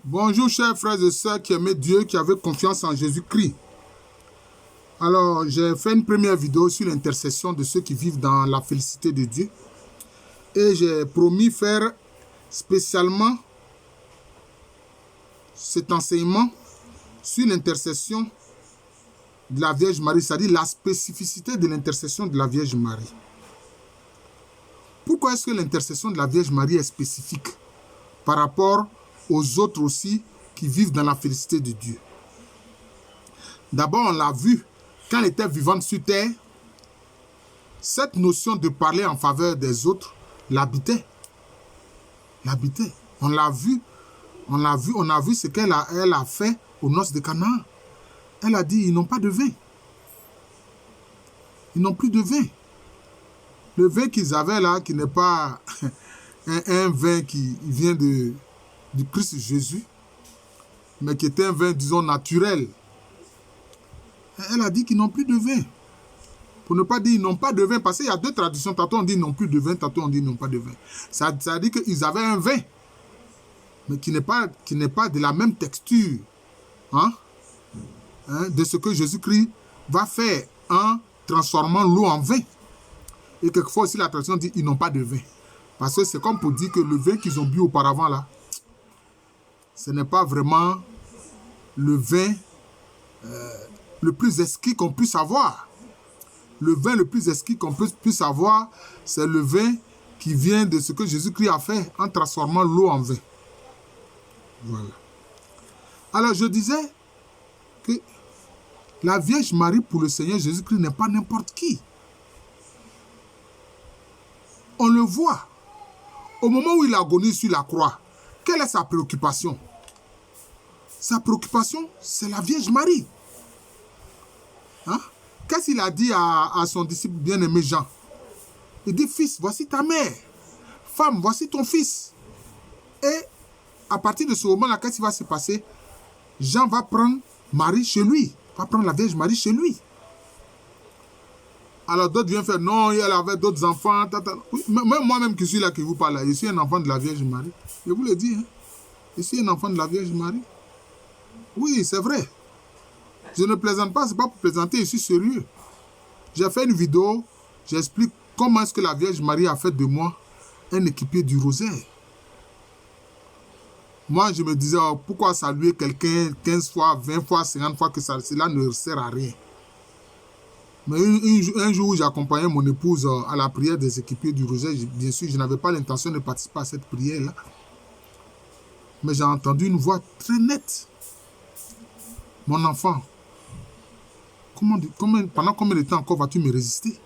Bonjour chers frères et sœurs qui aimaient Dieu, qui avaient confiance en Jésus-Christ. Alors, j'ai fait une première vidéo sur l'intercession de ceux qui vivent dans la félicité de Dieu. Et j'ai promis faire spécialement cet enseignement sur l'intercession de la Vierge Marie, c'est-à-dire la spécificité de l'intercession de la Vierge Marie. Pourquoi est-ce que l'intercession de la Vierge Marie est spécifique par rapport aux autres aussi qui vivent dans la félicité de Dieu? D'abord, on l'a vu, quand elle était vivante sur terre, cette notion de parler en faveur des autres l'habitait. On l'a vu, on a vu ce qu'elle a fait aux noces de Canaan. Elle a dit, ils n'ont pas de vin. Ils n'ont plus de vin. Le vin qu'ils avaient là, qui n'est pas un vin qui vient du Christ Jésus, mais qui était un vin, disons, naturel. Elle a dit qu'ils n'ont plus de vin. Pour ne pas dire ils n'ont pas de vin, parce qu'il y a deux traditions. Tantôt on dit ils n'ont plus de vin, tantôt on dit ils n'ont pas de vin. Ça dit qu'ils avaient un vin, mais qui n'est pas de la même texture de ce que Jésus-Christ va faire en transformant l'eau en vin. Et quelquefois aussi la tradition dit ils n'ont pas de vin. Parce que c'est comme pour dire que le vin qu'ils ont bu auparavant là, ce n'est pas vraiment le vin le plus exquis qu'on puisse avoir. Le vin le plus exquis qu'on puisse avoir, c'est le vin qui vient de ce que Jésus-Christ a fait en transformant l'eau en vin. Voilà. Alors je disais que la Vierge Marie pour le Seigneur Jésus-Christ n'est pas n'importe qui. On le voit. Au moment où il agonise sur la croix, quelle est sa préoccupation? Sa préoccupation, c'est la Vierge Marie. Qu'est-ce qu'il a dit à son disciple bien-aimé Jean? Il dit, fils, voici ta mère. Femme, voici ton fils. Et à partir de ce moment-là, qu'est-ce qui va se passer? Jean va prendre Marie chez lui. Va prendre la Vierge Marie chez lui. Alors d'autres viennent faire, non, elle avait d'autres enfants. Même moi-même qui suis là, qui vous parle là, je suis un enfant de la Vierge Marie. Je vous le dis, je suis un enfant de la Vierge Marie. Oui, c'est vrai. Je ne plaisante pas, ce n'est pas pour plaisanter, je suis sérieux. J'ai fait une vidéo, j'explique comment est-ce que la Vierge Marie a fait de moi un équipier du rosaire. Moi, je me disais, pourquoi saluer quelqu'un 15 fois, 20 fois, 50 fois, que cela ne sert à rien. Mais un jour où j'accompagnais mon épouse à la prière des équipiers du rosaire, bien sûr, je n'avais pas l'intention de participer à cette prière-là. Mais j'ai entendu une voix très nette. Mon enfant, pendant combien de temps encore vas-tu me résister?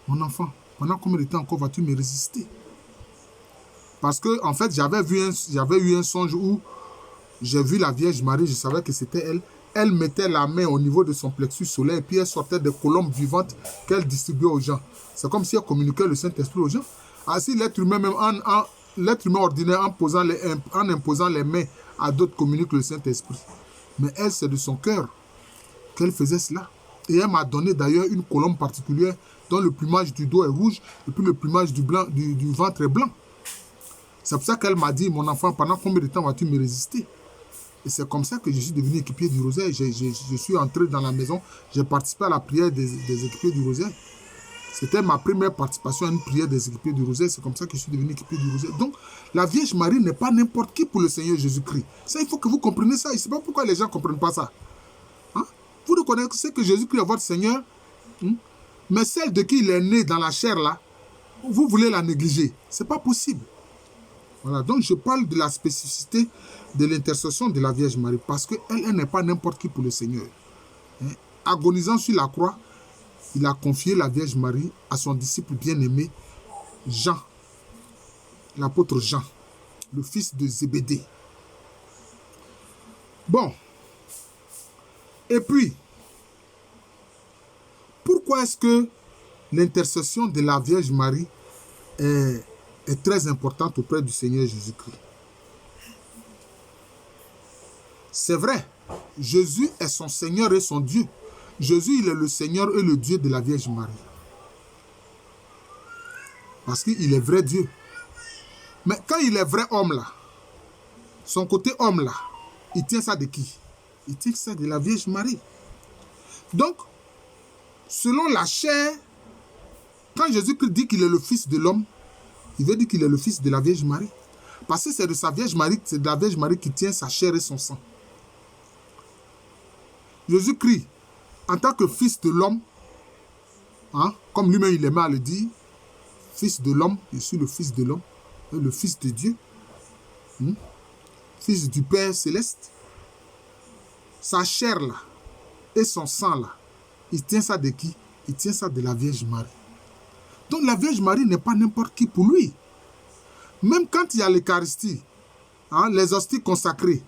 Mon enfant, pendant combien de temps encore vas-tu me résister? Parce que, en fait, j'avais eu un songe où j'ai vu la Vierge Marie, je savais que c'était elle. Elle mettait la main au niveau de son plexus solaire et puis elle sortait des colombes vivantes qu'elle distribuait aux gens. C'est comme si elle communiquait le Saint-Esprit aux gens. Ainsi, l'être humain, même l'être humain ordinaire, en imposant les mains à d'autres, communique le Saint-Esprit. Mais elle, c'est de son cœur qu'elle faisait cela. Et elle m'a donné d'ailleurs une colombe particulière dont le plumage du dos est rouge et puis le plumage du ventre est blanc. C'est pour ça qu'elle m'a dit, mon enfant, pendant combien de temps vas-tu me résister? Et c'est comme ça que je suis devenu équipier du rosaire. Je suis entré dans la maison, j'ai participé à la prière des équipiers du rosaire. C'était ma première participation à une prière des équipiers du rosaire. C'est comme ça que je suis devenu équipier du rosaire. Donc, la Vierge Marie n'est pas n'importe qui pour le Seigneur Jésus-Christ. Ça, il faut que vous compreniez ça. Je ne sais pas pourquoi les gens ne comprennent pas ça. Vous reconnaissez que Jésus-Christ est votre Seigneur, mais celle de qui il est né dans la chair là, vous voulez la négliger. Ce n'est pas possible. Voilà, donc je parle de la spécificité de l'intercession de la Vierge Marie, parce qu'elle n'est pas n'importe qui pour le Seigneur. Agonisant sur la croix, il a confié la Vierge Marie à son disciple bien-aimé, Jean, l'apôtre Jean, le fils de Zébédée. Bon, et puis, pourquoi est-ce que l'intercession de la Vierge Marie est très importante auprès du Seigneur Jésus-Christ? C'est vrai, Jésus est son Seigneur et son Dieu. Jésus, il est le Seigneur et le Dieu de la Vierge Marie. Parce qu'il est vrai Dieu. Mais quand il est vrai homme là, son côté homme là, il tient ça de qui? Il tient ça de la Vierge Marie. Donc, selon la chair, quand Jésus-Christ dit qu'il est le Fils de l'homme, il veut dire qu'il est le Fils de la Vierge Marie. Parce que c'est de sa Vierge Marie, c'est de la Vierge Marie qui tient sa chair et son sang. Jésus-Christ, en tant que Fils de l'homme, hein, comme lui-même il aimait à le dire, Fils de l'homme, je suis le Fils de l'homme, le Fils de Dieu, Fils du Père céleste, sa chair là, et son sang là, il tient ça de qui? Il tient ça de la Vierge Marie. Donc la Vierge Marie n'est pas n'importe qui pour lui. Même quand il y a l'Eucharistie, hein, les hosties consacrées,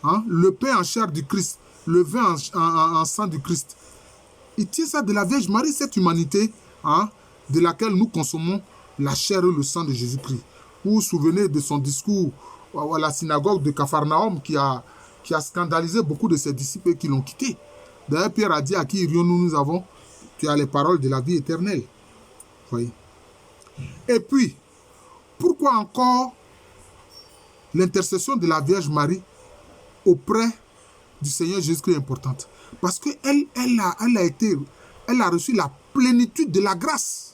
hein, le pain en chair du Christ, le vin en sang du Christ, il tient ça de la Vierge Marie, cette humanité, hein, de laquelle nous consommons la chair et le sang de Jésus-Christ. Vous vous souvenez de son discours à la synagogue de Capharnaüm qui a scandalisé beaucoup de ses disciples qui l'ont quitté. D'ailleurs, Pierre a dit: à qui irions-nous? Nous avons, tu as les paroles de la vie éternelle. Voyez. Et puis, pourquoi encore l'intercession de la Vierge Marie auprès du Seigneur Jésus-Christ est importante? Parce qu'elle a reçu la plénitude de la grâce.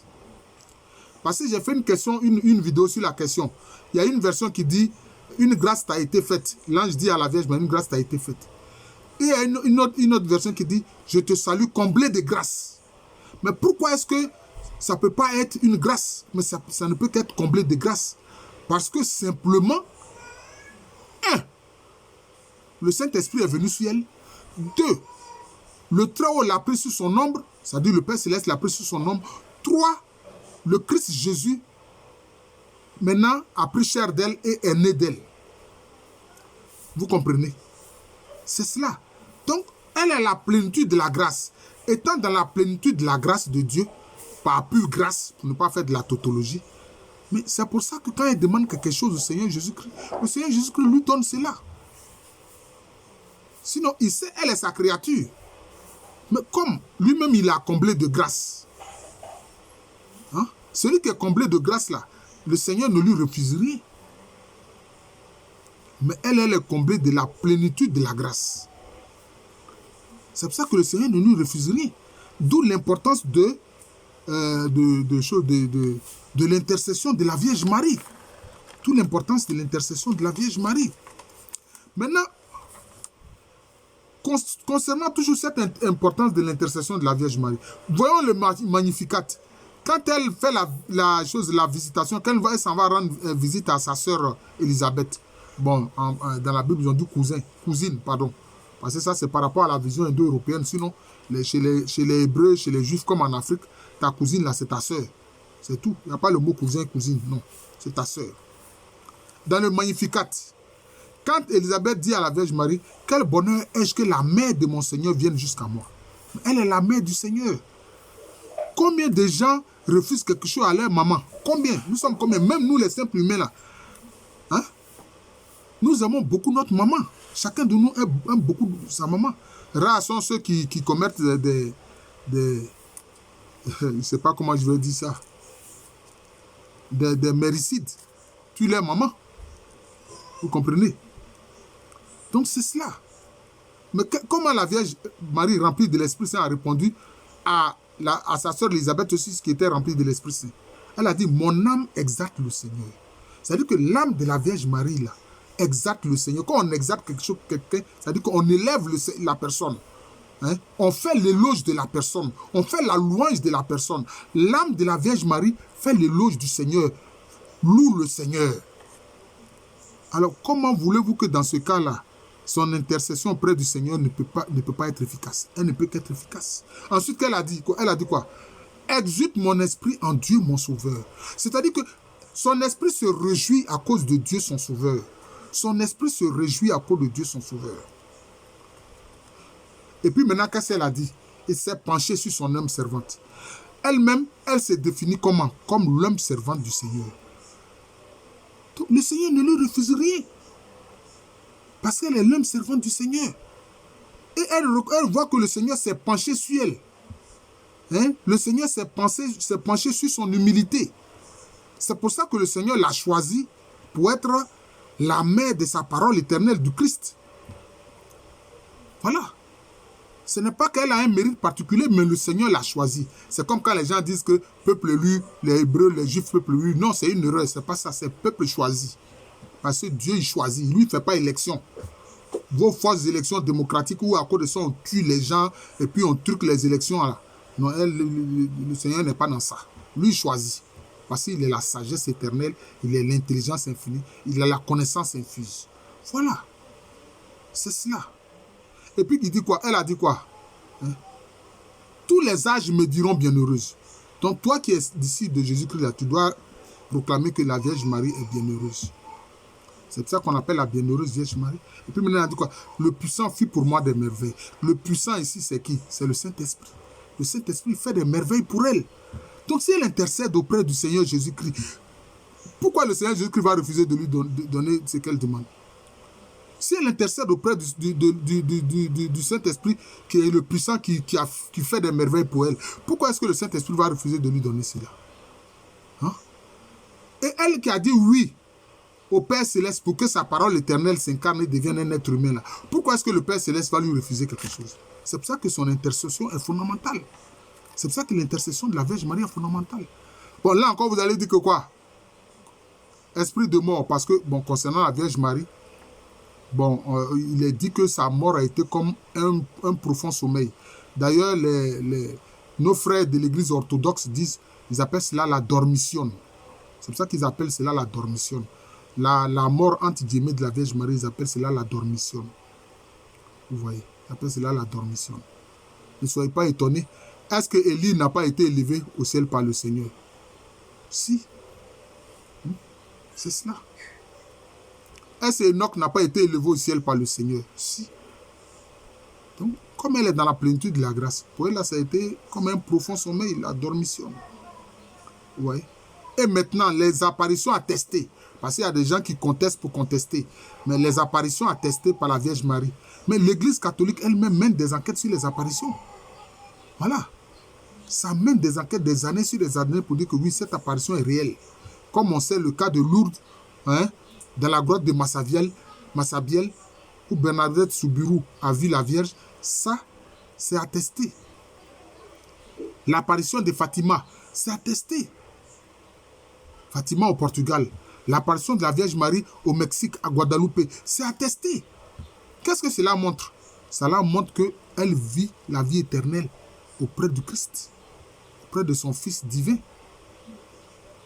Parce que j'ai fait une vidéo sur la question. Il y a une version qui dit: une grâce t'a été faite. L'ange dit à la Vierge Marie: une grâce t'a été faite. Et il y a une autre version qui dit: je te salue comblé de grâce. Mais pourquoi est-ce que ça ne peut pas être une grâce, mais ça ne peut qu'être comblé de grâce? Parce que simplement, le Saint-Esprit est venu sur elle. 2, le Très-Haut l'a pris sur son ombre, c'est-à-dire le Père Céleste l'a pris sur son ombre. 3, le Christ Jésus, maintenant, a pris chair d'elle et est né d'elle. Vous comprenez? C'est cela. Donc, elle a la plénitude de la grâce. Étant dans la plénitude de la grâce de Dieu, par pure grâce, pour ne pas faire de la tautologie, mais c'est pour ça que quand elle demande quelque chose au Seigneur Jésus-Christ, le Seigneur Jésus-Christ lui donne cela. Sinon, il sait, elle est sa créature. Mais comme lui-même, il a comblé de grâce. Hein? Celui qui est comblé de grâce là, le Seigneur ne lui refuse rien. Mais elle est comblée de la plénitude de la grâce. C'est pour ça que le Seigneur ne lui refuse rien. D'où l'importance de l'intercession de la Vierge Marie. D'où l'importance de l'intercession de la Vierge Marie. Maintenant, concernant toujours cette importance de l'intercession de la Vierge Marie, voyons le Magnificat. Quand elle fait la visitation, quand elle s'en va rendre visite à sa sœur Élisabeth. Bon, dans la Bible, ils ont dit cousine, pardon. Parce que ça, c'est par rapport à la vision indo-européenne. Sinon, chez les Hébreux, chez les Juifs, comme en Afrique, ta cousine, là, c'est ta sœur. C'est tout. Il n'y a pas le mot cousin, cousine. Non, c'est ta sœur. Dans le Magnificat, quand Élisabeth dit à la Vierge Marie: quel bonheur est-ce que la mère de mon Seigneur vienne jusqu'à moi? Elle est la mère du Seigneur. Combien de gens refusent quelque chose à leur maman? Combien? Nous sommes combien? Même nous, les simples humains, là. Hein? Nous aimons beaucoup notre maman. Chacun de nous aime beaucoup sa maman. Rares sont ceux qui commettent des je ne sais pas comment je vais dire ça. Des méricides. Tu l'es maman. Vous comprenez? Donc c'est cela. Mais comment la Vierge Marie remplie de l'Esprit Saint a répondu à sa sœur Élisabeth aussi, qui était remplie de l'Esprit Saint? Elle a dit: mon âme exalte le Seigneur. C'est-à-dire que l'âme de la Vierge Marie là exalte le Seigneur. Quand on exalte quelque chose, quelqu'un, c'est-à-dire qu'on élève la personne. Hein? On fait l'éloge de la personne. On fait la louange de la personne. L'âme de la Vierge Marie fait l'éloge du Seigneur. Loue le Seigneur. Alors, comment voulez-vous que dans ce cas-là, son intercession auprès du Seigneur ne peut pas être efficace? Elle ne peut qu'être efficace. Ensuite, elle a dit quoi? Exulte mon esprit en Dieu, mon sauveur. C'est-à-dire que son esprit se réjouit à cause de Dieu, son sauveur. Son esprit se réjouit à cause de Dieu, son sauveur. Et puis maintenant, qu'est-ce qu'elle a dit? Il s'est penché sur son homme servante. Elle-même, elle s'est définie comment? Comme l'homme servante du Seigneur. Donc, le Seigneur ne lui refuse rien. Parce qu'elle est l'homme servante du Seigneur. Et elle voit que le Seigneur s'est penché sur elle. Hein? Le Seigneur s'est penché sur son humilité. C'est pour ça que le Seigneur l'a choisie pour être la mère de sa parole éternelle du Christ. Voilà. Ce n'est pas qu'elle a un mérite particulier, mais le Seigneur l'a choisi. C'est comme quand les gens disent que peuple élu, les Hébreux, les Juifs, peuple élu. Non, c'est une erreur, c'est pas ça, c'est peuple choisi. Parce que Dieu, il choisit. Lui, il ne fait pas élection. Vos fausses élections démocratiques où à cause de ça, on tue les gens et puis on truque les élections. Là. Non, le Seigneur n'est pas dans ça. Lui, il choisit. Parce qu'il est la sagesse éternelle, il est l'intelligence infinie, il a la connaissance infuse. Voilà. C'est cela. Et puis, il dit quoi? Elle a dit quoi? Hein? Tous les âges me diront bienheureuse. Donc, toi qui es disciple de Jésus-Christ, là, tu dois proclamer que la Vierge Marie est bienheureuse. C'est pour ça qu'on appelle la bienheureuse Vierge Marie. Et puis maintenant, elle a dit quoi? Le puissant fit pour moi des merveilles. Le puissant ici, c'est qui? C'est le Saint-Esprit. Le Saint-Esprit fait des merveilles pour elle. Donc, si elle intercède auprès du Seigneur Jésus-Christ, pourquoi le Seigneur Jésus-Christ va refuser de lui donner ce qu'elle demande? Si elle intercède auprès du Saint-Esprit, qui est le puissant qui fait des merveilles pour elle, pourquoi est-ce que le Saint-Esprit va refuser de lui donner cela? Hein? Et elle qui a dit oui au Père Céleste pour que sa parole éternelle s'incarne et devienne un être humain, là, pourquoi est-ce que le Père Céleste va lui refuser quelque chose? C'est pour ça que son intercession est fondamentale. C'est pour ça que l'intercession de la Vierge Marie est fondamentale. Bon, là encore, vous allez dire que quoi? Esprit de mort, parce que, bon, concernant la Vierge Marie, bon, il est dit que sa mort a été comme un profond sommeil. D'ailleurs, nos frères de l'église orthodoxe disent, ils appellent cela la dormition. C'est pour ça qu'ils appellent cela la dormition. La mort entre guillemets de la Vierge Marie, ils appellent cela la dormition. Vous voyez, ils appellent cela la dormition. Ne soyez pas étonnés. Est-ce que Élie n'a pas été élevé au ciel par le Seigneur? Si. C'est cela. Est-ce que Enoch n'a pas été élevé au ciel par le Seigneur? Si. Donc, comme elle est dans la plénitude de la grâce, pour elle, là, ça a été comme un profond sommeil, la dormition. Vous voyez? Et maintenant, les apparitions attestées. Parce qu'il y a des gens qui contestent pour contester. Mais les apparitions attestées par la Vierge Marie. Mais l'Église catholique elle-même mène des enquêtes sur les apparitions. Voilà. Ça mène des enquêtes des années sur des années pour dire que oui, cette apparition est réelle. Comme on sait le cas de Lourdes, hein, dans la grotte de Massabielle, où Bernadette Soubirou a vu la Vierge, ça, c'est attesté. L'apparition de Fatima, c'est attesté. Fatima au Portugal. L'apparition de la Vierge Marie au Mexique, à Guadeloupe, c'est attesté. Qu'est-ce que cela montre? Cela montre qu'elle vit la vie éternelle auprès du Christ, auprès de son Fils divin.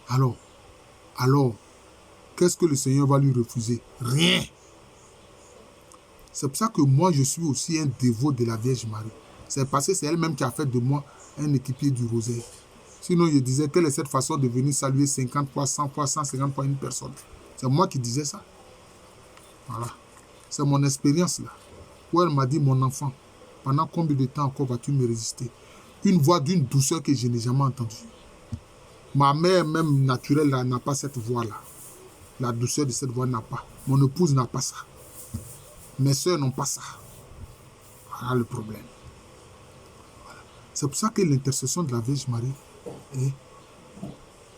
Alors, qu'est-ce que le Seigneur va lui refuser? Rien. C'est pour ça que moi, je suis aussi un dévot de la Vierge Marie. C'est parce que c'est elle-même qui a fait de moi un équipier du rosaire. Sinon, je disais, quelle est cette façon de venir saluer 50 fois, 100 fois, 150 fois une personne? C'est moi qui disais ça. Voilà. C'est mon expérience là. Où elle m'a dit, mon enfant, pendant combien de temps encore vas-tu me résister? Une voix d'une douceur que je n'ai jamais entendue. Ma mère, même naturelle, n'a pas cette voix-là. La douceur de cette voix n'a pas. Mon épouse n'a pas ça. Mes soeurs n'ont pas ça. Voilà le problème. Voilà. C'est pour ça que l'intercession de la Vierge Marie est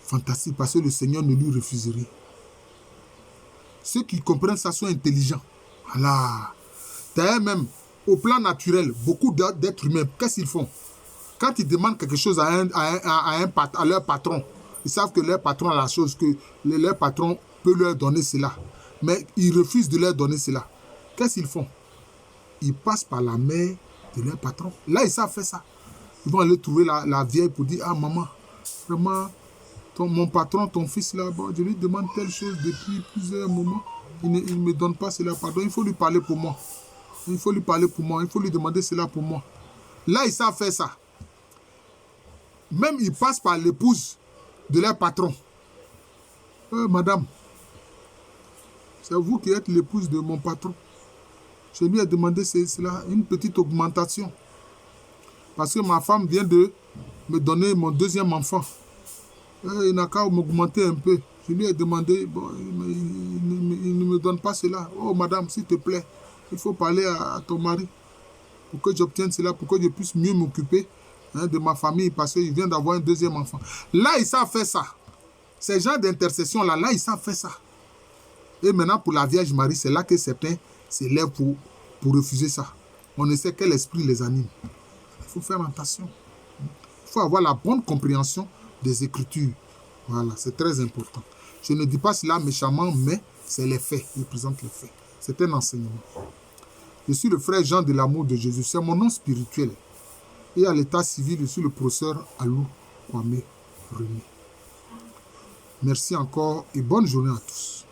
fantastique, parce que le Seigneur ne lui refuserait. Ceux qui comprennent ça sont intelligents. Voilà. D'ailleurs, même au plan naturel, beaucoup d'êtres humains, qu'est-ce qu'ils font? Quand ils demandent quelque chose à leur patron, ils savent que leur patron a la chose, que leur patron peut leur donner cela. Mais ils refusent de leur donner cela. Qu'est-ce qu'ils font? Ils passent par la mère de leur patron. Là, ils savent faire ça. Ils vont aller trouver la vieille pour dire, ah maman, vraiment, mon patron, ton fils là, bon, je lui demande telle chose depuis plusieurs moments. Il ne me donne pas cela, pardon, il faut lui parler pour moi. Il faut lui parler pour moi, il faut lui demander cela pour moi. Là, ils savent faire ça. Même ils passent par l'épouse de leur patron. Madame, c'est vous qui êtes l'épouse de mon patron. Je lui ai demandé cela, une petite augmentation. Parce que ma femme vient de me donner mon deuxième enfant. Il n'a qu'à m'augmenter un peu. Je lui ai demandé, bon, il ne me donne pas cela. Oh madame, s'il te plaît, il faut parler à ton mari pour que j'obtienne cela, pour que je puisse mieux m'occuper de ma famille, parce qu'il vient d'avoir un deuxième enfant. Là, ils savent faire ça. Ces gens d'intercession, là, ils savent faire ça. Et maintenant, pour la Vierge Marie, c'est là que certains s'élèvent pour refuser ça. On ne sait quel esprit les anime. Il faut faire attention. Il faut avoir la bonne compréhension des Écritures. Voilà, c'est très important. Je ne dis pas cela méchamment, mais c'est les faits. Il présente les faits. C'est un enseignement. Je suis le frère Jean de l'amour de Jésus. C'est mon nom spirituel. Et à l'état civil, je suis le professeur Alou Kwame René. Merci encore et bonne journée à tous.